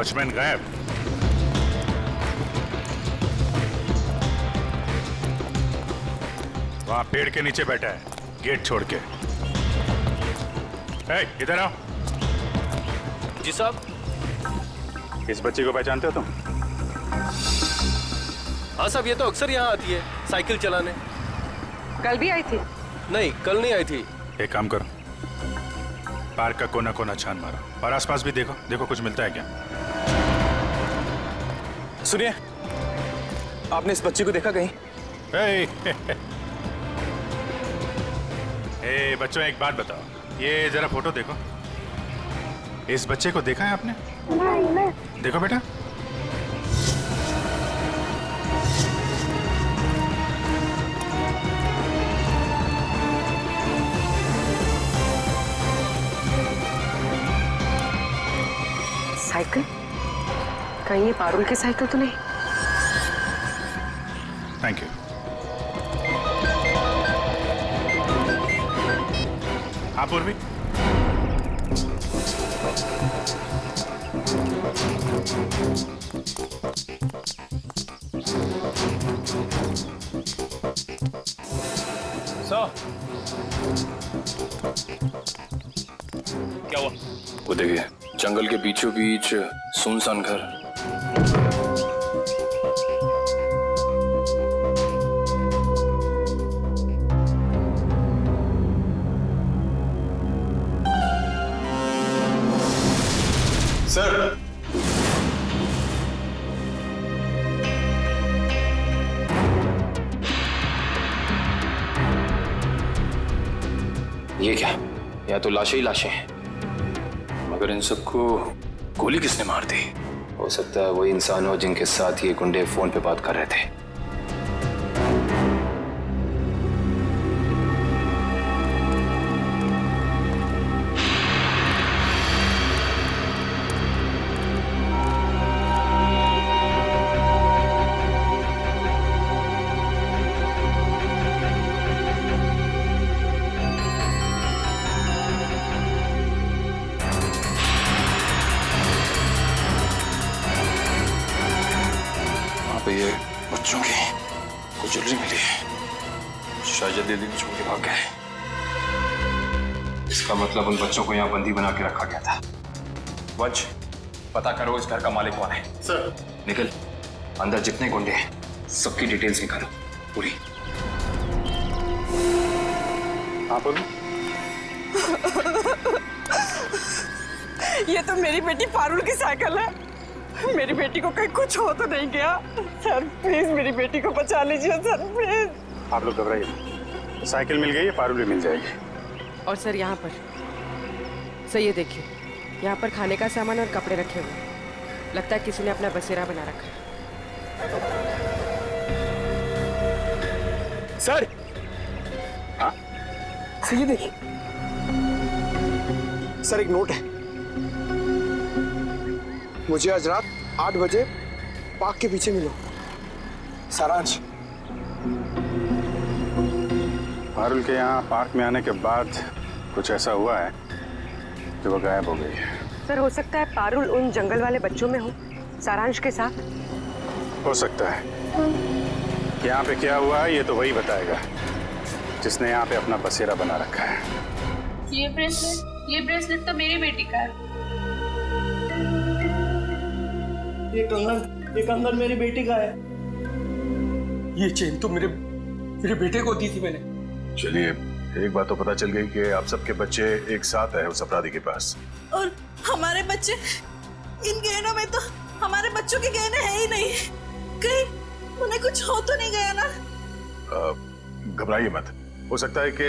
Watchman गायब। वहां पेड़ के नीचे बैठा है, गेट छोड़ के। इधर आओ। जी साहब। इस बच्चे को पहचानते हो तुम? हाँ साहब, ये तो अक्सर यहाँ आती है साइकिल चलाने। कल भी आई थी? नहीं, कल नहीं आई थी। एक काम करो, पार्क का कोना कोना छान मारो और आसपास भी देखो, देखो कुछ मिलता है क्या। सुनिए, आपने इस बच्चे को देखा कहीं? बच्चों एक बात बताओ, ये जरा फोटो देखो। इस बच्चे को देखा है आपने? नहीं। देखो बेटा। साइकिल? कहीं ये पारुल की साइकिल तो नहीं? Thank you. हाँ पूर्वी। क्या हुआ? वो देखिए, जंगल के बीचों बीच सुनसान घर। सर, ये क्या? या तो लाशें ही लाशें हैं, मगर इन सबको गोली किसने मार दी? हो सकता है वही इंसान हो जिनके साथ ये गुंडे फोन पे बात कर रहे थे। ये बच्चों की कुछ ज्वेलरी मिली है, शायद दीदी छोड़ के भाग गए। इसका मतलब उन बच्चों को यहाँ बंदी बना के रखा गया था। वंश, पता करो इस घर का मालिक कौन है। सर। निकल, अंदर जितने गुंडे हैं सबकी डिटेल्स निकालो पूरी। हाँ बोलो। ये तो मेरी बेटी पारुल की साइकिल है। मेरी बेटी को कहीं कुछ हो तो नहीं गया? सर प्लीज मेरी बेटी को बचा लीजिए सर, प्लीज। आप लोग घबराइए, साइकिल मिल गई है, पारुल भी मिल जाएगी। और सर यहाँ पर सर ये देखिए, यहाँ पर खाने का सामान और कपड़े रखे हुए, लगता है किसी ने अपना बसेरा बना रखा है। सर, हाँ सर ये देखिए, सर एक नोट है। मुझे आज रात 8 बजे पार्क के पीछे मिलो, सारांश। पारुल के यहाँ पार्क में आने के बाद कुछ ऐसा हुआ है कि वो गायब हो गई है। सर हो सकता है पारुल उन जंगल वाले बच्चों में हो, सारांश के साथ। हो सकता है। यहाँ पे क्या हुआ है ये तो वही बताएगा जिसने यहाँ पे अपना बसेरा बना रखा है। ये ब्रेसलेट तो मेरी बेटी का है। ये कंगन मेरी बेटी का है। ये चेन तो मेरे बेटे को दी थी मैंने। चलिए, एक बात तो पता चल गई कि आप सबके बच्चे एक साथ आए उस अपराधी के पास। और हमारे बच्चे, इन गहनों में तो हमारे बच्चों के गहने हैं ही नहीं। कहीं उन्हें कुछ हो तो नहीं गया ना? घबराइए मत, हो सकता है कि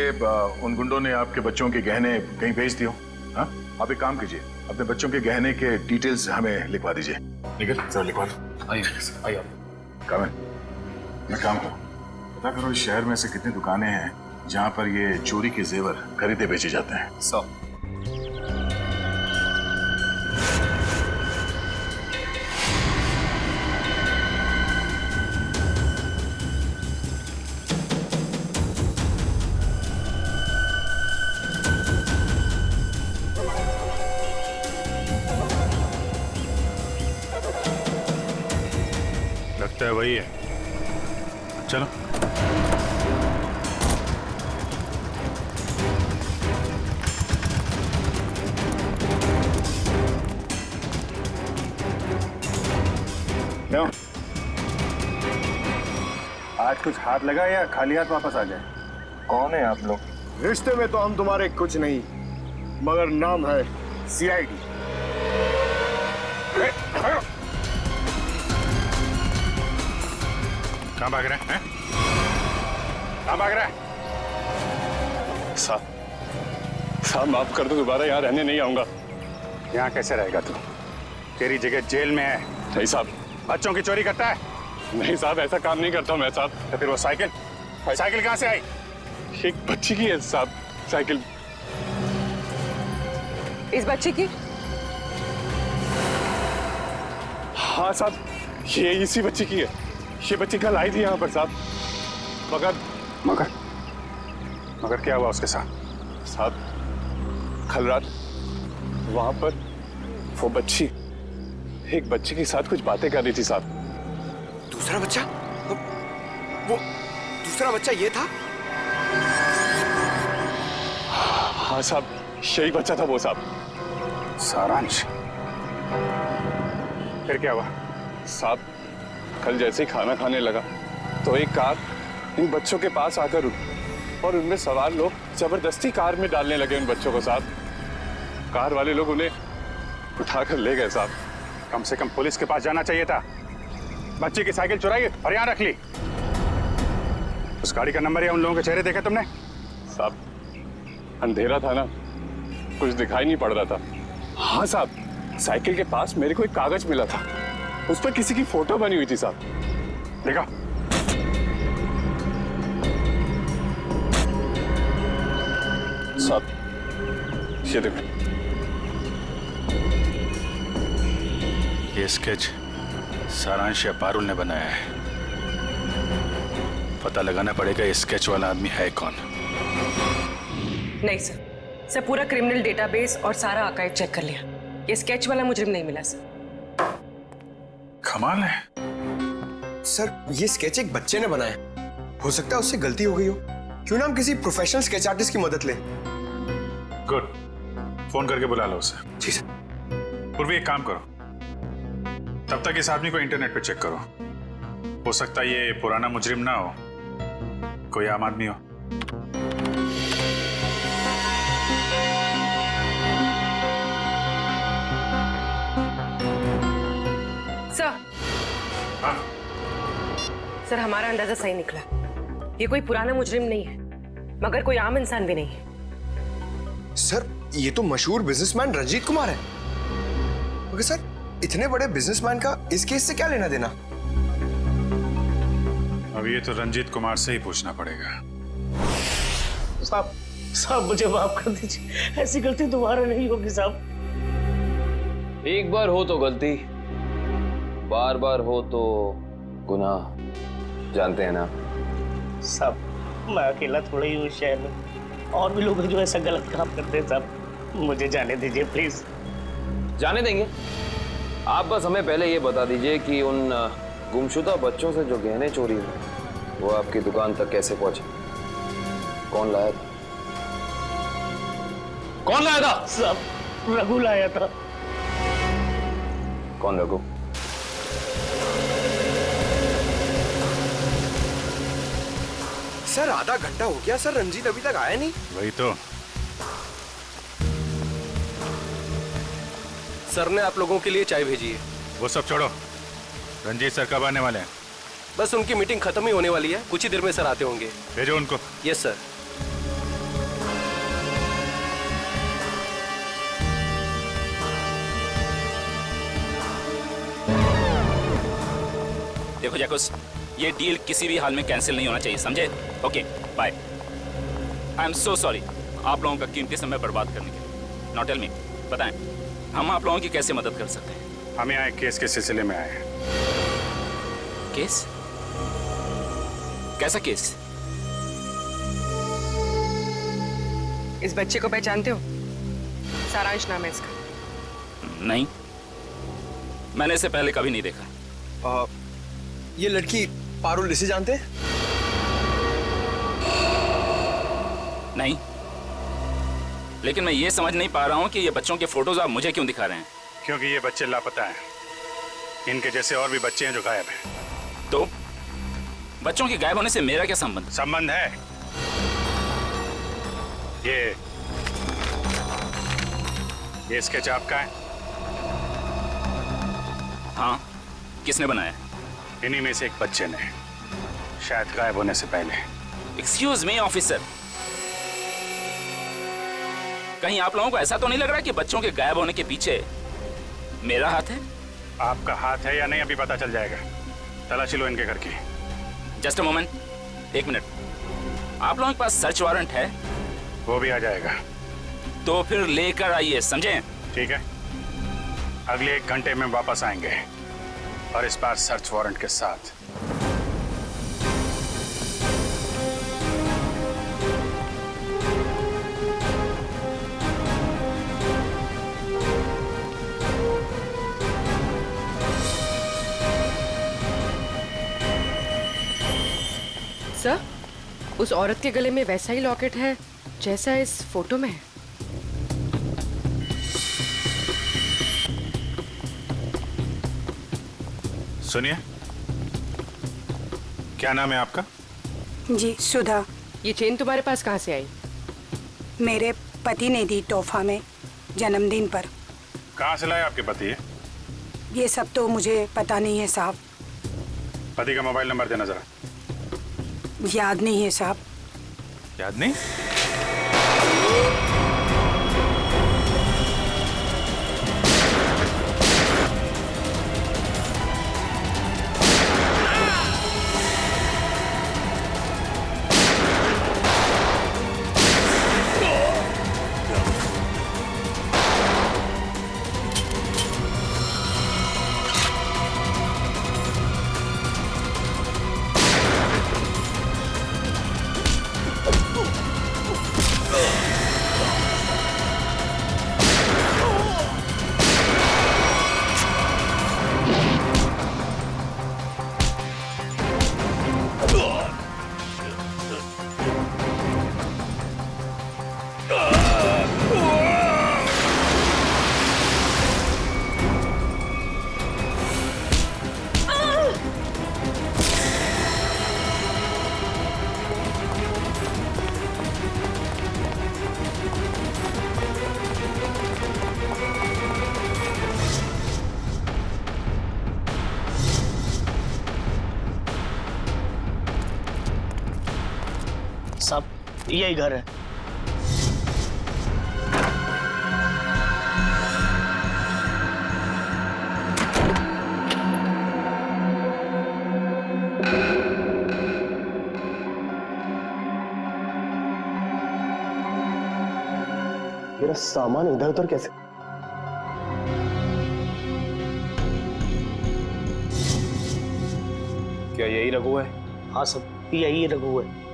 उन गुंडों ने आपके बच्चों के गहने कहीं भेज दिए हों। हाँ, आप एक काम कीजिए, अपने बच्चों के गहने के डिटेल्स हमें लिखवा दीजिए। निकल सर, लिखवा दो। आइए काम है, मैं काम करो, पता करो इस शहर में से कितनी दुकानें हैं जहाँ पर ये चोरी के जेवर खरीदे बेचे जाते हैं। 100। लगता है वही है। चलो। क्यों? आज कुछ हाथ लगा या खाली हाथ वापस आ जाए? कौन है आप लोग? रिश्ते में तो हम तुम्हारे कुछ नहीं, मगर नाम है सीआईडी। कहाँ भाग रहे हैं? कहाँ भाग रहा है? साहब माफ कर दो, दोबारा यहाँ रहने नहीं आऊंगा। यहाँ कैसे रहेगा तू? तेरी जगह जेल में है। नहीं साहब। बच्चों की चोरी करता है? नहीं साहब, ऐसा काम नहीं करता मैं साहब। तो फिर वो साइकिल कहाँ से आई? एक बच्ची की है साहब साइकिल। इस बच्चे की? हाँ साहब, ये इसी बच्ची की है। ये बच्ची कल आई थी यहाँ पर साहब, मगर क्या हुआ उसके साथ? साहब कल रात वहां पर वो बच्ची एक बच्चे के साथ कुछ बातें कर रही थी साहब। दूसरा बच्चा? वो दूसरा बच्चा ये था? हाँ साहब, यही बच्चा था वो साहब। सारांश। फिर क्या हुआ? साहब कल जैसे ही खाना खाने लगा तो एक कार इन बच्चों के पास आकर रुकी और उनमें सवार लोग जबरदस्ती कार में डालने लगे उन बच्चों को साहब। कार वाले लोग उन्हें उठाकर ले गए साहब। कम से कम पुलिस के पास जाना चाहिए था। बच्ची की साइकिल चुराई और यहाँ रख ली। उस गाड़ी का नंबर या उन लोगों के चेहरे देखे तुमने? साहब अंधेरा था ना, कुछ दिखाई नहीं पड़ रहा था। हाँ साहब, साइकिल के पास मेरे को एक कागज मिला था, उस पर किसी की फोटो बनी हुई थी साहब। देखा? साहब ये देखो, ये स्केच सारांश या पारुल ने बनाया है। पता लगाना पड़ेगा ये स्केच वाला आदमी है कौन। नहीं सर, पूरा क्रिमिनल डेटाबेस और सारा आर्काइव चेक कर लिया। ये स्केच वाला मुजरिम नहीं मिला सर। कमाल है। सर ये स्केच एक बच्चे ने बनाया, हो सकता है उससे गलती हो गई हो। क्यों ना हम किसी प्रोफेशनल स्केच आर्टिस्ट की मदद लें? गुड, फोन करके बुला लो उसे। जी सर। पूर्वी एक काम करो, तब तक इस आदमी को इंटरनेट पे चेक करो। हो सकता है ये पुराना मुजरिम ना हो, कोई आम आदमी हो। सर। हाँ? सर हमारा अंदाजा सही निकला। ये कोई पुराना मुजरिम नहीं है, मगर कोई आम इंसान भी नहीं है। सर ये तो मशहूर बिजनेसमैन रंजीत कुमार है। मगर सर इतने बड़े बिजनेसमैन का इस केस से क्या लेना देना? अब ये तो रंजीत कुमार से ही पूछना पड़ेगा। साहब मुझे माफ कर दीजिए, ऐसी गलती दोबारा नहीं होगी साहब। एक बार हो तो गलती, बार बार हो तो गुनाह, जानते हैं ना साहब। मैं अकेला थोड़ा ही हूँ शहर में, और भी लोग हैं जो ऐसा गलत काम करते हैं साहब। मुझे जाने दीजिए प्लीज। जाने देंगे। आप बस हमें पहले ये बता दीजिए कि उन गुमशुदा बच्चों से जो गहने चोरी हुए वो आपकी दुकान तक कैसे पहुंचे? कौन लाया था? कौन लाया था? साहब रघु लाया था। कौन रघु? सर आधा घंटा हो गया सर, रंजीत अभी तक आया नहीं। वही तो। सर ने आप लोगों के लिए चाय भेजी है। वो सब छोड़ो, रंजीत सर कब आने वाले हैं? बस उनकी मीटिंग खत्म ही होने वाली है, कुछ ही देर में सर आते होंगे। भेजो उनको। Yes sir. देखो जैकुस, ये डील किसी भी हाल में कैंसिल नहीं होना चाहिए, समझे? Okay bye. I am so sorry आप लोगों का कीमती समय बर्बाद करने के लिए। नाउ टेल मी, बताएं हम आप लोगों की कैसे मदद कर सकते हैं? हम यहाँ एक केस के सिलसिले में आए हैं। केस? कैसा केस? इस बच्चे को पहचानते हो? सारांश नाम है इसका। नहीं, मैंने इसे पहले कभी नहीं देखा। ये लड़की पारुल इसे जानते हैं? नहीं, लेकिन मैं ये समझ नहीं पा रहा हूँ कि ये बच्चों के फोटोज आप मुझे क्यों दिखा रहे हैं? क्योंकि ये बच्चे लापता हैं। इनके जैसे और भी बच्चे हैं जो गायब हैं। तो बच्चों के गायब होने से मेरा क्या संबंध? संबंध है। ये स्केच आपका है? हाँ, किसने बनाया? इन्हीं में से एक बच्चे ने, शायद गायब होने से पहले। एक्सक्यूज मी ऑफिसर, कहीं आप लोगों को ऐसा तो नहीं लग रहा कि बच्चों के गायब होने के पीछे मेरा हाथ है? आपका हाथ है या नहीं अभी पता चल जाएगा। तलाशी लो इनके घर की। Just a moment, 1 minute. आप लोगों के पास सर्च वारंट है? वो भी आ जाएगा। तो फिर लेकर आइए, समझे? ठीक है, अगले 1 घंटे में वापस आएंगे और इस बार सर्च वारंट के साथ। सर, उस औरत के गले में वैसा ही लॉकेट है जैसा इस फोटो में है। सुनिए, क्या नाम है आपका? जी, सुधा। ये चेन तुम्हारे पास कहाँ से आई? मेरे पति ने दी तोहफा में जन्मदिन पर। कहाँ से लाए आपके पति है? ये सब तो मुझे पता नहीं है साहब। पति का मोबाइल नंबर देना जरा। याद नहीं है साहब। याद नहीं? सब यही घर है। मेरा सामान इधर उधर कैसे? क्या यही रघु है? हाँ सब यही रघु है।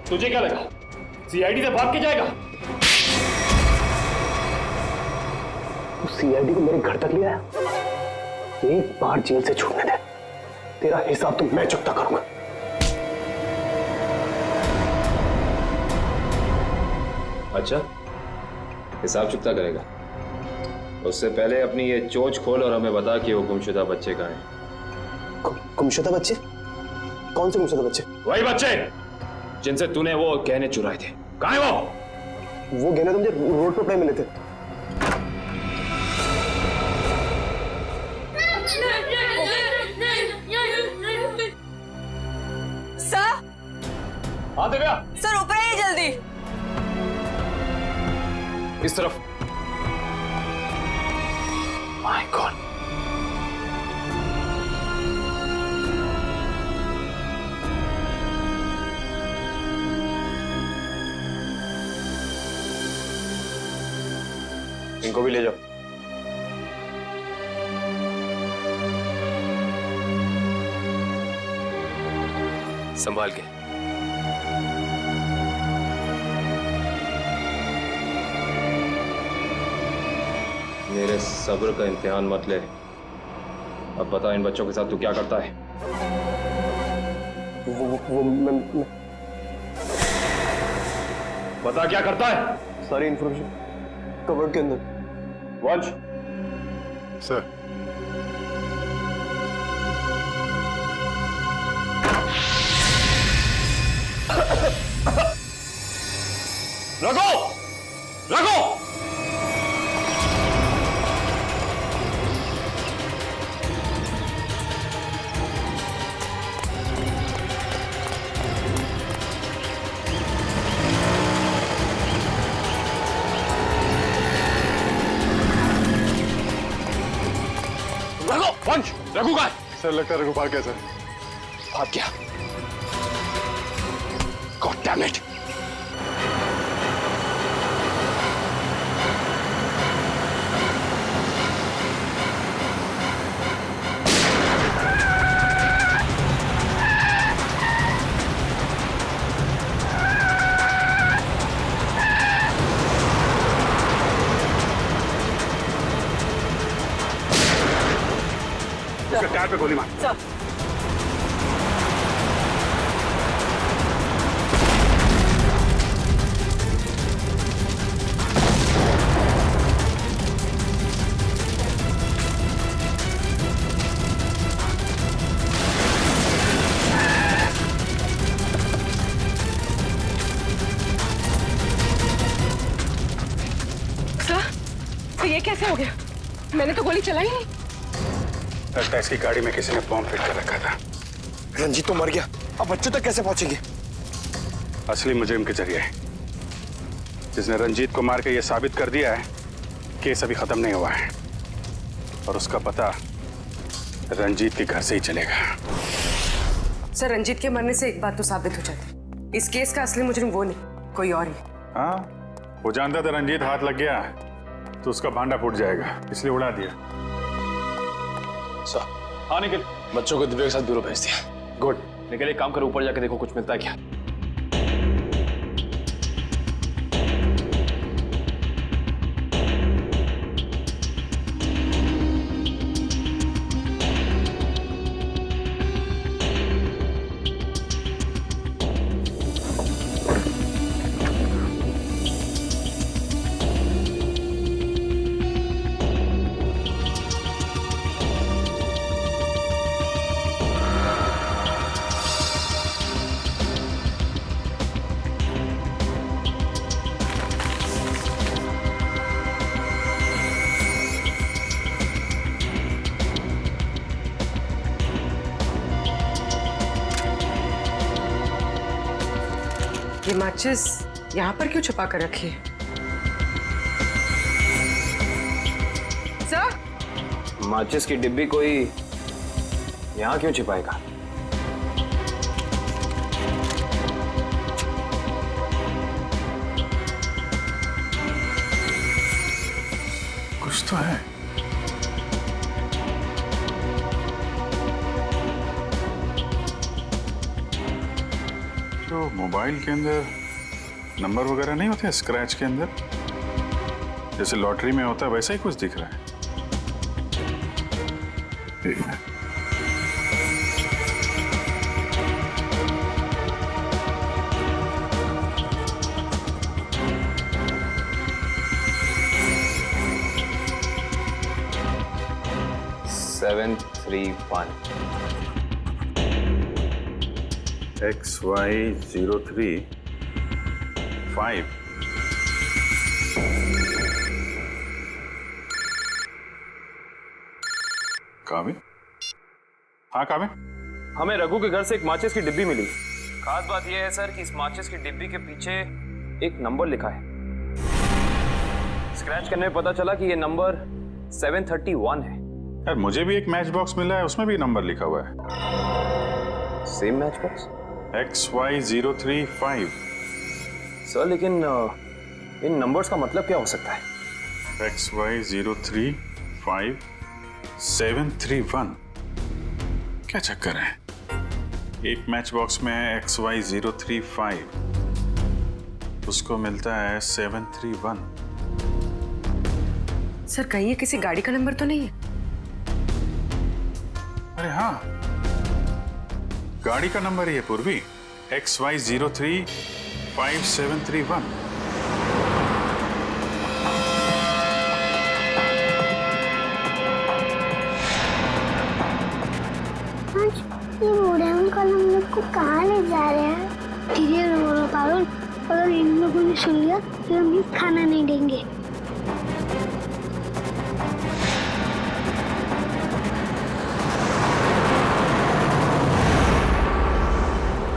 तुझे क्या लगा सीआईडी से भाग के जाएगा? सीआईडी को मेरे घर तक ले आया। एक बार जेल से छूटने दे, तेरा हिसाब तो मैं चुकता करूंगा। अच्छा, हिसाब चुकता करेगा? उससे पहले अपनी ये चोंच खोल और हमें बता कि वो गुमशुदा बच्चे कहाँ हैं। गुमशुदा बच्चे? कौन से गुमशुदा बच्चे? वही बच्चे जिनसे तूने वो गहने चुराए थे। कहाँ है वो? वो गहने तो मुझे रोड पर मिले थे। सर हाँ दिव्या, सर ऊपर आइए जल्दी। इस तरफ। My God. इनको भी ले जाओ। संभाल के। मेरे सब्र का इम्तिहान मत ले। अब बता इन बच्चों के साथ तू क्या करता है? वो मैं बता क्या करता है? सारी इंफॉर्मेशन कवर्ड के अंदर। वंश। सर। रघु, रघु। रघु, वंश, रघु कहाँ है? सर लगता है रघु भाग गया सर। भाग गया। God damn it! उसके टायर पे गोली मार। सर ये कैसे हो गया? मैंने तो गोली चलाई नहीं। लगता है इसकी गाड़ी में किसी ने बॉम्ब फिट कर रखा था। रंजीत तो मर गया, अब बच्चों तक कैसे पहुंचेंगे? असली मुजरिम के जरिए, जिसने रंजीत को मार के ये साबित कर दिया है केस अभी खत्म नहीं हुआ है और उसका पता रंजीत के घर से ही चलेगा। सर रंजीत के मरने से एक बात तो साबित हो जाती, इस केस का असली मुजरिम वो नहीं कोई और ही। हाँ, वो जानता था रंजीत हाथ लग गया तो उसका भांडा फूट जाएगा, इसलिए उड़ा दिया। सर, हाँ निकल। बच्चों को दिव्या के साथ ब्यूरो भेज दिया। गुड। निकल, एक काम करो, ऊपर जाके देखो कुछ मिलता है क्या। ये माचिस यहाँ पर क्यों छुपा कर रखी है? सर, माचिस की डिब्बी कोई यहाँ क्यों छिपाएगा? कुछ तो है। तो मोबाइल के अंदर नंबर वगैरह नहीं होते स्क्रैच के अंदर, जैसे लॉटरी में होता है वैसा ही कुछ दिख रहा है। ठीक है। XY035 काबिल? हाँ काबिल? हमें रघु के घर से एक माचिस की डिब्बी मिली। खास बात यह है सर कि इस माचिस की डिब्बी के पीछे एक नंबर लिखा है। स्क्रैच करने में पता चला कि यह नंबर 731 है। यार मुझे भी एक मैच बॉक्स मिला है, उसमें भी नंबर लिखा हुआ है। Same match box? XY035। Sir लेकिन इन नंबर्स का मतलब क्या हो सकता है? XY035-731। क्या चक्कर है? एक मैच बॉक्स में है XY035, उसको मिलता है 731। सर कहीं ये किसी गाड़ी का नंबर तो नहीं है? अरे हाँ, गाड़ी का नंबर ही है पूर्वी, XY035-731। ये बूढ़े अंकल हम लोग को कहाँ ले जा रहे हैं? धीरे बोलो पारुल, अगर इन लोगों ने सुन लिया तो हमें खाना नहीं देंगे।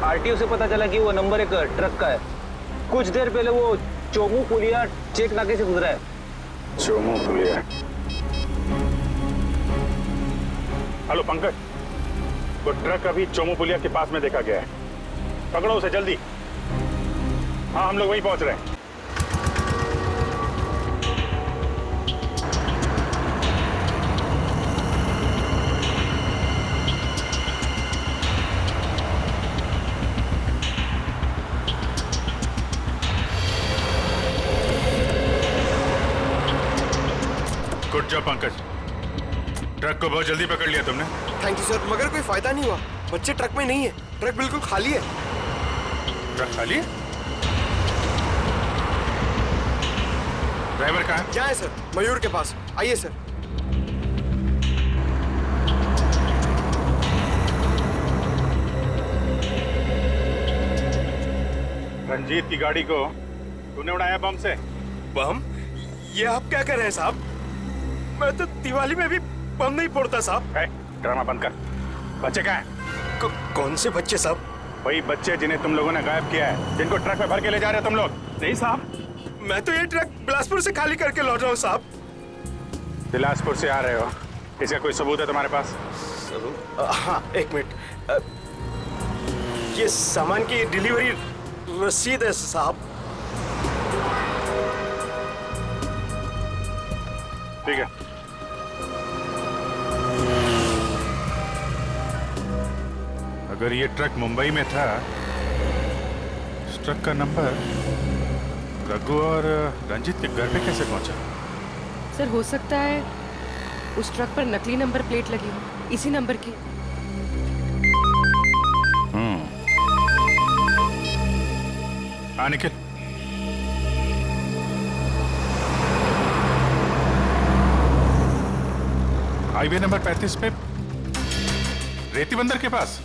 आरटीओ से पता चला कि वो नंबर एक ट्रक का है। कुछ देर पहले वो चोमू पुलिया चेक नाके से गुजरा है। चोमू पुलिया। हेलो पंकज, वो ट्रक अभी चोमू पुलिया के पास में देखा गया है। पकड़ो उसे जल्दी। हाँ हम लोग वहीं पहुंच रहे हैं। गुड जॉब पंकज, ट्रक को बहुत जल्दी पकड़ लिया तुमने। थैंक यू सर, मगर कोई फायदा नहीं हुआ। बच्चे ट्रक में नहीं है, ट्रक बिल्कुल खाली है। ट्रक खाली है? ड्राइवर कहाँ है? क्या है सर? मयूर के पास। आइए सर। रंजीत की गाड़ी को तूने उड़ाया बम से। बम? ये आप क्या कर रहे हैं साहब? मैं तो दिवाली में भी बम नहीं फोड़ता साहब। ड्रामा बंद कर। बच्चे कहाँ हैं? कौन से बच्चे साहब? वही बच्चे जिन्हें तुम लोगों ने गायब किया है, जिनको ट्रक में भर के ले जा रहे हो तुम लोग। नहीं साहब, मैं तो ये ट्रक बिलासपुर से खाली करके लौट रहा हूँ साहब। बिलासपुर से आ रहे हो, इसका कोई सबूत है तुम्हारे पास? हाँ एक मिनट, ये सामान की डिलीवरी रसीद है साहब। ठीक है, अगर ये ट्रक मुंबई में था, इस ट्रक का नंबर रघु और रंजीत के घर पे कैसे पहुंचा? सर हो सकता है उस ट्रक पर नकली नंबर प्लेट लगी हो, इसी नंबर की। हाँ निखिल, हाईवे नंबर 35 पे रेती बंदर के पास।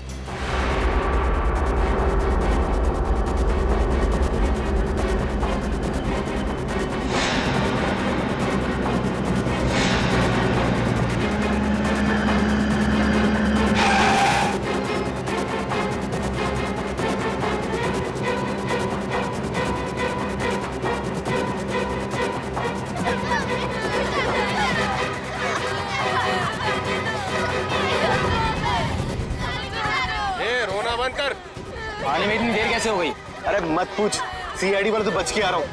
आने में इतनी देर कैसे हो गई? अरे मत पूछ, सीआईडी वाला तो बच के आ रहा हूँ।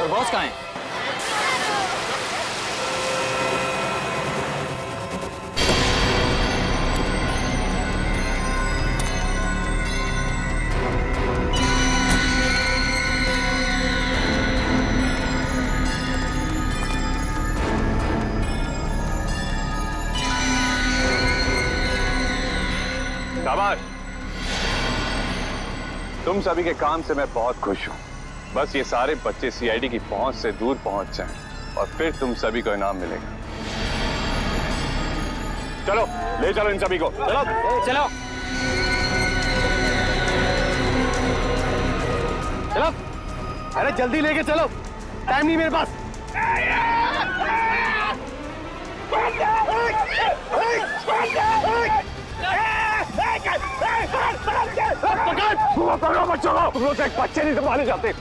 और बॉस कहाँ है? शाबाश, तुम सभी के काम से मैं बहुत खुश हूं। बस ये सारे बच्चे सीआईडी की पहुंच से दूर पहुंच जाएं और फिर तुम सभी को इनाम मिलेगा। चलो ले चलो इन सभी को। चलो चलो चलो, अरे जल्दी लेके चलो, टाइम नहीं मेरे पास। पकड़ पकड़ो बच्चों को, तुम लोग एक बच्चे नहीं संभाले जाते।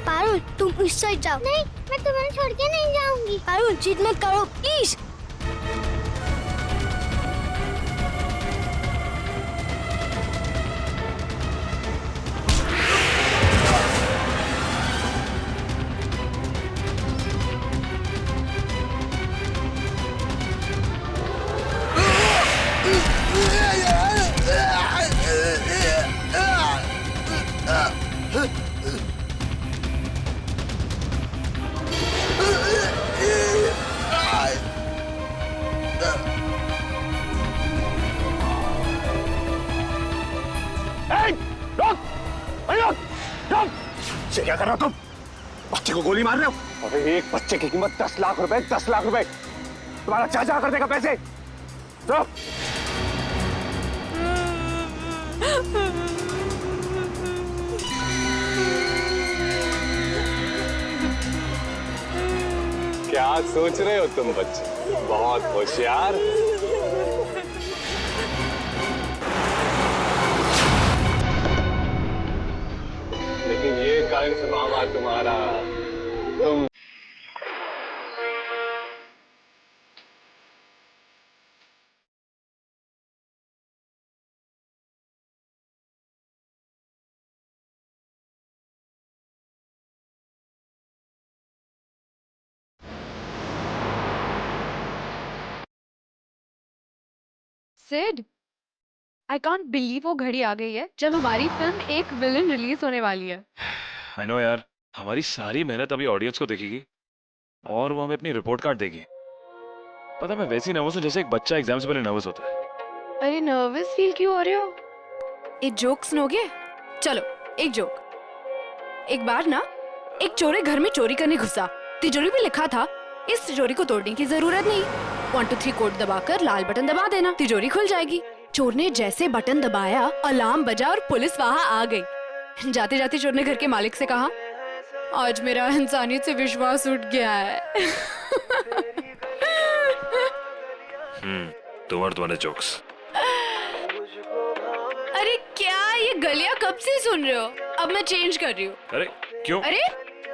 पारुल तुम उस साइड जाओ। नहीं, मैं तुम्हें छोड़ के नहीं जाऊंगी। पारुल जिद मत करो प्लीज। क्या कर रहे हो तुम? बच्चे को गोली मार रहे हो? अरे एक बच्चे की कीमत 10 लाख रुपए, 10 लाख रुपए। तुम्हारा चाचा कर देगा पैसे। चुप। क्या सोच रहे हो तुम बच्चे? बहुत होशियार। लेकिन ये कंस मामा तुम्हारा, तुम सिड, आई कांट बिलीव वो घड़ी आ गई है जब हमारी फिल्म एक विलन रिलीज होने वाली है। आई नो यार, हमारी सारी मेहनत अभी ऑडियंस को दिखेगी और वो हमें अपनी रिपोर्ट कार्ड देगी। पता मैं वैसे ही नर्वस हूँ जैसे एक बच्चा एग्जाम से पहले नर्वस होता है। अरे नर्वस फील क्यों हो रहे हो? एक जोक सुनोगे? चलो एक जोक। एक बार ना एक चोर घर में चोरी करने घुसा। तिजोरी में लिखा था इस तिजोरी को तोड़ने की जरूरत नहीं, 1 2 3 कोड दबाकर लाल बटन दबा देना, तिजोरी खुल जाएगी। चोर ने जैसे बटन दबाया अलार्म बजा और पुलिस वहां आ गई। जाते जाते चोर ने घर के मालिक से कहा, आज मेरा इंसानियत से विश्वास उठ गया है। तुम्हारे जोक्स। अरे क्या ये गलियां कब से सुन रहे हो? अब मैं चेंज कर रही हूँ। अरे क्यों? अरे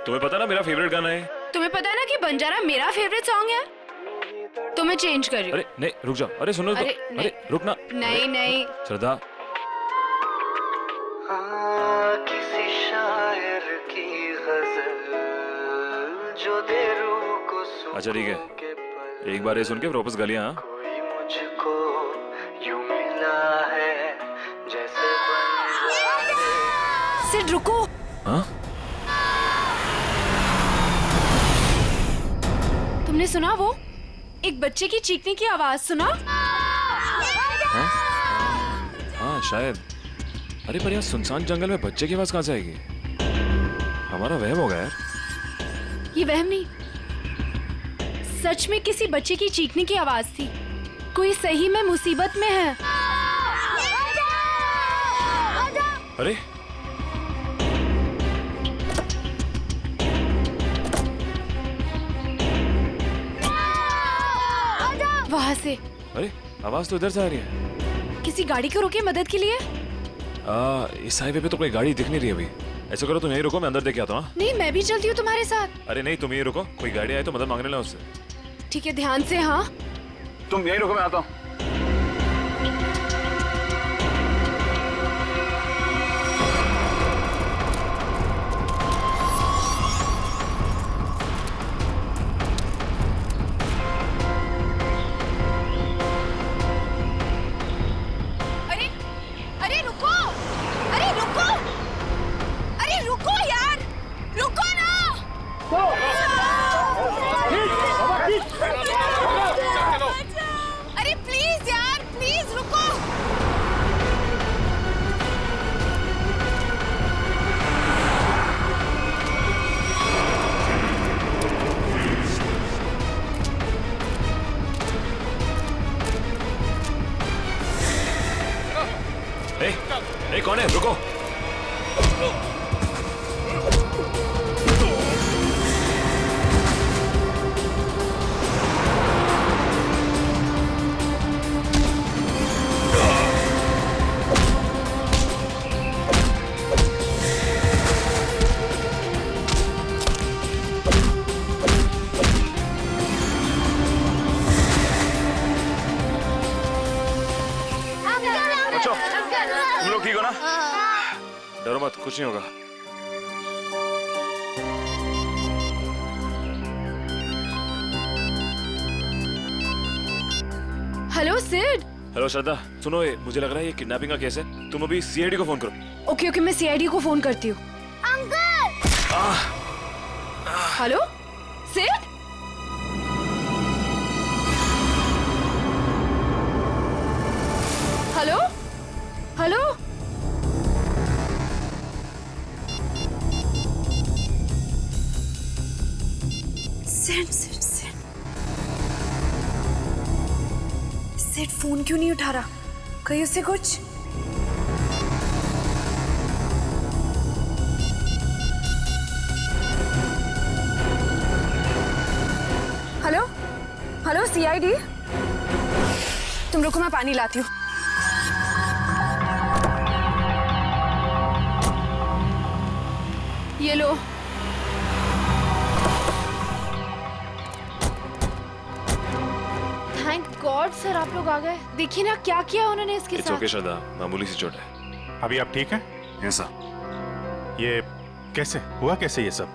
तुम्हें पता ना मेरा फेवरेट गाना है। तुम्हें पता है ना कि बंजारा मेरा फेवरेट सॉन्ग है, तो मैं चेंज कर रही हूँ। अरे नहीं रुक जाओ, अरे सुनो तो। अरे रुक ना। नहीं नहीं श्रद्धा, किसी शायर की गजल जो दे रूह को अच्छा ठीक है, एक बार ये सुन के वापस गलियां। कोई मुझको यूं मिला है जैसे सिड रुको। हाँ? तुमने सुना वो एक बच्चे की चीखने की आवाज सुना? हाँ शायद। अरे पर यहाँ सुनसान जंगल में बच्चे की आवाज कहाँ से आएगी? हमारा वहम होगा यार। ये वहम नहीं, सच में किसी बच्चे की चीखने की आवाज थी। कोई सही में मुसीबत में है। अरे वहां से। अरे आवाज तो इधर से आ रही है। किसी गाड़ी को रोके मदद के लिए। इस हाईवे पे तो कोई गाड़ी दिख नहीं रही अभी। ऐसा करो तुम यहीं रुको, मैं अंदर देख के आता हूँ। नहीं मैं भी चलती हूँ तुम्हारे साथ। अरे नहीं तुम यहीं रुको, कोई गाड़ी आए तो मदद मांग लेना उससे। ठीक है ध्यान से। हाँ तुम यहीं रुको, मैं आता हूँ। अरे प्लीज यार, प्लीज रुको। ए, कौन है? रुको। ठीक हो ना? डरो मत, कुछ नहीं होगा। हेलो सिड। हेलो श्रद्धा, सुनो ये मुझे लग रहा है ये किडनैपिंग का केस है। तुम अभी सीआईडी को फोन करो। ओके ओके, मैं सीआईडी को फोन करती हूँ। Hello Sid. Hello hello. Sid Sid Sid Sid phone क्यों नहीं उठा रहा? कहीं उसे कुछ? हेलो हेलो सीआईडी, तुम रुको, मैं पानी लाती हूँ। ये लो। थैंक गॉड सर, आप लोग आ गए। देखिए ना क्या किया उन्होंने इसके It's साथ। okay, श्रद्धा, मामूली सी चोट है। अभी आप ठीक हैं? ऐसा ये कैसे हुआ, कैसे ये सब?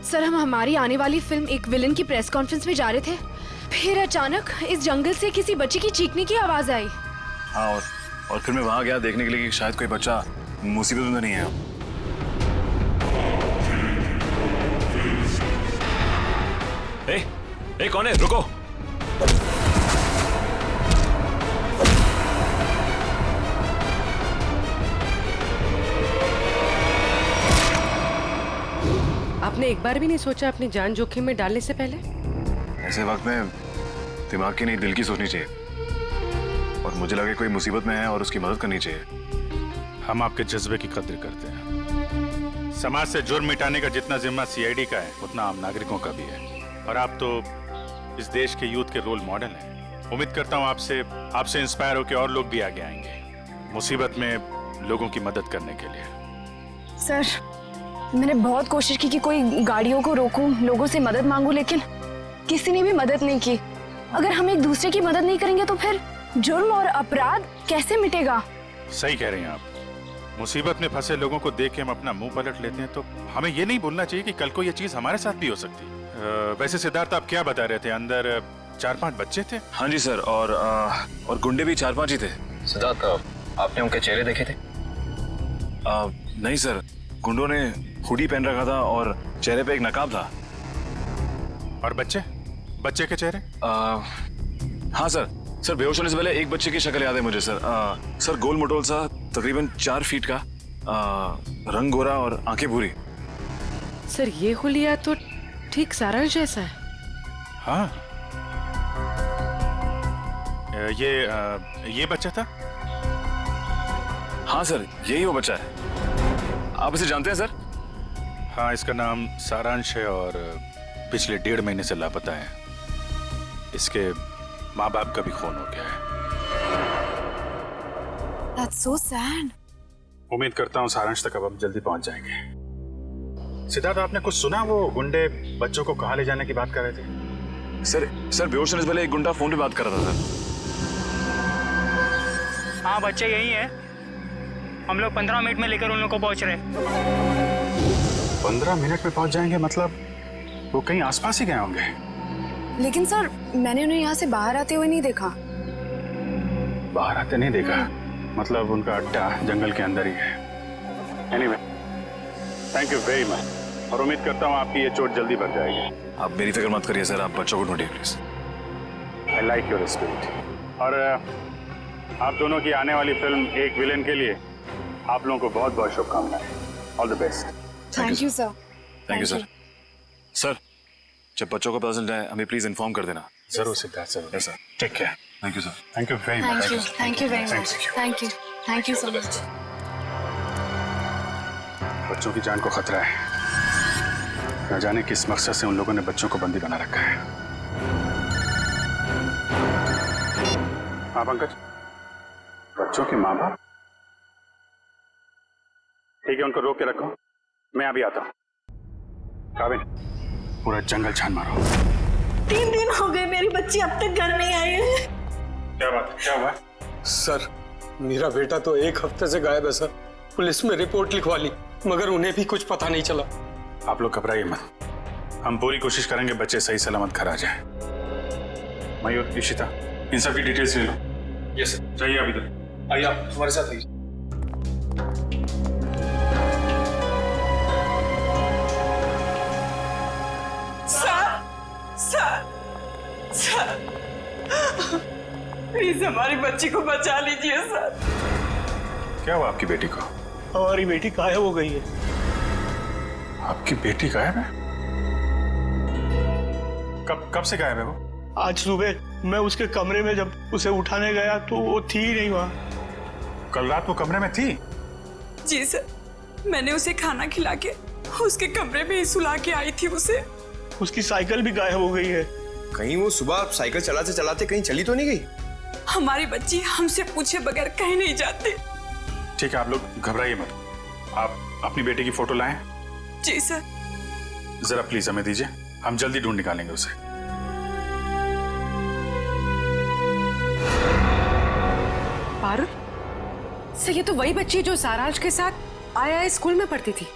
सर हम हमारी आने वाली फिल्म एक विलन की प्रेस कॉन्फ्रेंस में जा रहे थे, फिर अचानक इस जंगल से किसी बच्चे की चीखने की आवाज आई। हाँ, और फिर मैं वहां गया देखने के लिए कि शायद कोई बच्चा मुसीबत में नहीं है। ए, कौन है? रुको। आपने एक बार भी नहीं सोचा अपनी जान जोखिम में डालने से पहले? ऐसे वक्त में दिमाग की नहीं दिल की सोचनी चाहिए, और मुझे लगे कोई मुसीबत में है और उसकी मदद करनी चाहिए। हम आपके जज्बे की कद्र करते हैं। समाज से जुर्म मिटाने का जितना जिम्मा सीआईडी का है, उतना आम नागरिकों का भी है। और आप तो इस देश के यूथ के रोल मॉडल हैं। उम्मीद करता हूँ आपसे इंस्पायर होकर और लोग भी आगे आएंगे मुसीबत में लोगों की मदद करने के लिए। सर मैंने बहुत कोशिश की कि कोई गाड़ियों को रोकूं, लोगों से मदद मांगूं, लेकिन किसी ने भी मदद नहीं की। अगर हम एक दूसरे की मदद नहीं करेंगे तो फिर जुर्म और अपराध कैसे मिटेगा? सही कह रही हैं आप। मुसीबत में फंसे लोगों को देख के हम अपना मुंह पलट लेते हैं, तो हमें ये नहीं भूलना चाहिए कि कल को ये चीज हमारे साथ भी हो सकती है। वैसे सिद्धार्थ, आप क्या बता रहे थे? अंदर 4-5 बच्चे थे? हाँ जी सर, और गुंडे भी 4-5 ही थे। सिद्धार्थ, आपने उनके चेहरे देखे थे? नहीं सर, गुंडों ने हुडी पहन रखा था और चेहरे पे एक नकाब था। और बच्चे के चेहरे? हाँ सर बेहोश होने से पहले एक बच्चे की शक्ल याद है मुझे सर। सर गोल मटोल सा, तकरीबन 4 फीट का, रंग गोरा और आंखें भूरी। सर ये हुलिया तो ठीक सारांश जैसा है। हाँ, ये बच्चा था? हाँ सर, यही वो बच्चा है। आप इसे जानते हैं सर? हाँ, इसका नाम सारांश है और पिछले 1.5 महीने से लापता है। इसके माँ बाप का भी खून हो गया है। That's so sad. उम्मीद करता हूँ सारांश तक अब हम जल्दी पहुंच जाएंगे। सिद्धार्थ, आपने कुछ सुना? वो गुंडे बच्चों को कहाँ ले जाने की बात कर रहे थे? सर बेहोश होने से पहले एक गुंडा फोन पे बात कर रहा था सर। हाँ, बच्चे यही है। हम लोग 15 मिनट में लेकर उन लोग को पहुंच रहे। 15 मिनट में पहुंच जाएंगे? मतलब वो कहीं आसपास ही गए होंगे। लेकिन सर मैंने उन्हें यहाँ से बाहर आते हुए नहीं देखा। बाहर आते नहीं देखा? मतलब उनका अड्डा जंगल के अंदर ही है। Anyway, thank you very much, और उम्मीद करता हूँ आपकी ये चोट जल्दी भर जाएगी। आप मेरी फिक्र मत करिए सर, आप बच्चों को ढूंढिए please. I like your spirit. और आप दोनों की आने वाली फिल्म एक विलेन के लिए आप लोगों को बहुत बहुत शुभकामनाएं। All the best. Thank you sir. Thank you sir. Sir जब बच्चों को पता चल जाए हमें प्लीज इन्फॉर्म कर देना। जरूर सिद्धार्थ, जरूर। Yes sir. Take care. Thank you sir. Thank you very much. Thank you very much. Thank you so much. बच्चों की जान को खतरा है। न जाने किस मकसद से उन लोगों ने बच्चों को बंदी बना रखा है। हाँ पंकज, बच्चों के माँ बाप? ठीक है, उनको रोक के रखो, मैं अभी आता हूँ। काबिल, पूरा जंगल छान मारो। 3 दिन हो गए मेरी बच्ची अब तक घर नहीं आई है। क्या बात है? क्या हुआ? सर मेरा बेटा तो 1 हफ्ते से गायब है सर। पुलिस में रिपोर्ट लिखवा ली मगर उन्हें भी कुछ पता नहीं चला। आप लोग घबराइए मत, हम पूरी कोशिश करेंगे बच्चे सही सलामत घर आ जाए। मयूर, इशिता, इन सब की डिटेल्स ले लो। Yes sir. चाहिए अभी तक। आइए आप हमारे साथ आइए। सर प्लीज हमारी बच्ची को बचा लीजिए सर। क्या हुआ आपकी बेटी को? हमारी बेटी गायब हो गई है। आपकी बेटी गायब है? कब से गायब है वो? आज सुबह मैं उसके कमरे में जब उसे उठाने गया तो वो थी ही नहीं वहाँ। कल रात वो कमरे में थी? जी सर, मैंने उसे खाना खिला के उसके कमरे में ही सुला के आई थी उसे। उसकी साइकिल भी गायब हो गई है। कहीं वो सुबह साइकिल चलाते चलाते कहीं चली तो नहीं गई? हमारी बच्ची हमसे पूछे बगैर कहीं नहीं जाती। ठीक है, आप लोग घबराइए मत। आप अपनी बेटी की फोटो लाएं। जी सर। जरा प्लीज हमें दीजिए, हम जल्दी ढूंढ निकालेंगे उसे। पारुल, सर ये तो वही बच्ची है जो सारांश के साथ आया स्कूल में पढ़ती थी।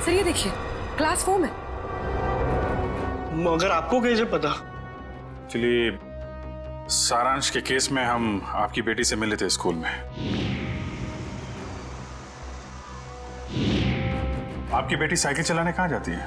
सर ये देखिए, क्लास 4 में। मगर आपको कैसे पता? चलिए, सारांश के केस में हम आपकी बेटी से मिले थे स्कूल में। आपकी बेटी साइकिल चलाने कहाँ जाती है?